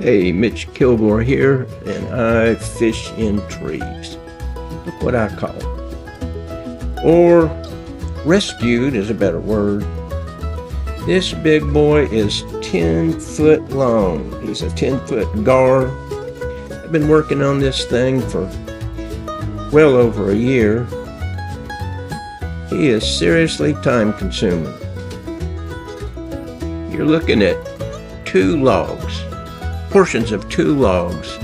Hey, Mitch Kilgore here, and I fish in trees. Look what I call it. Or rescued is a better word. This big boy is 10 foot long. He's a 10-foot gar. I've been working on this thing for well over a year. He is seriously time consuming. You're looking at 2 logs. Portions of 2 logs,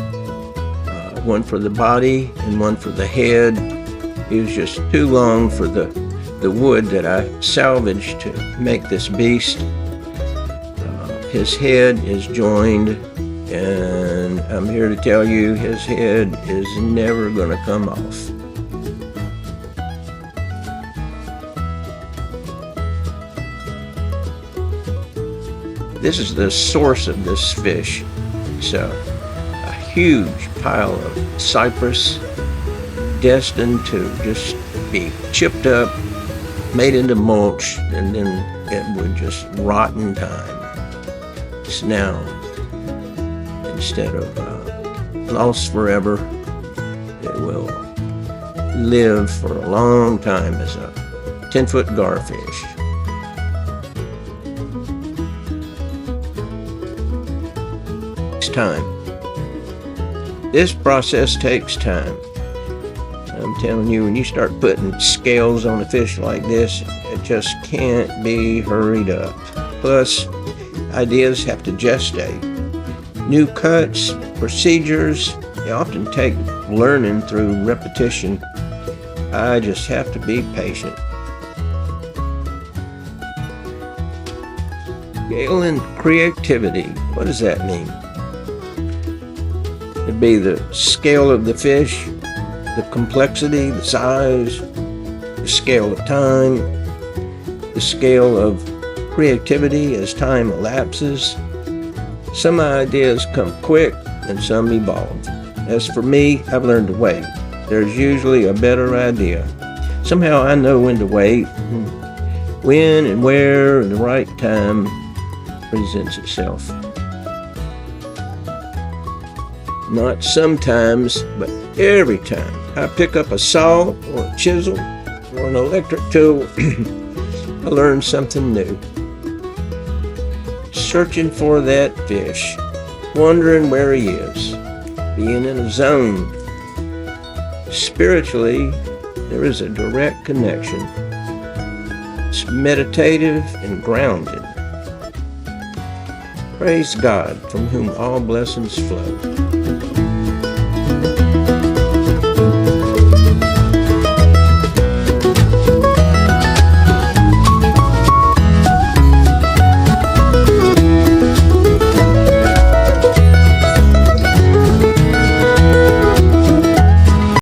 one for the body and one for the head. It was just too long for the wood that I salvaged to make this beast. His head is joined, and I'm here to tell you his head is never going to come off. This is the source of this fish. It's a huge pile of cypress destined to just be chipped up, made into mulch, and then it would just rot in time. It's now, instead of lost forever, it will live for a long time as a 10-foot garfish. Time. This process takes time. I'm telling you, when you start putting scales on a fish like this, it just can't be hurried up. Plus, ideas have to gestate. New cuts, procedures, they often take learning through repetition. I just have to be patient. Scale and creativity. What does that mean? It'd be the scale of the fish, the complexity, the size, the scale of time, the scale of creativity as time elapses. Some ideas come quick and some evolve. As for me, I've learned to wait. There's usually a better idea. Somehow I know when to wait, when and where and the right time presents itself. Not sometimes, but every time I pick up a saw or a chisel or an electric tool, I learn something new. Searching for that fish, wondering where he is, being in a zone. Spiritually, there is a direct connection. It's meditative and grounded. Praise God, from whom all blessings flow.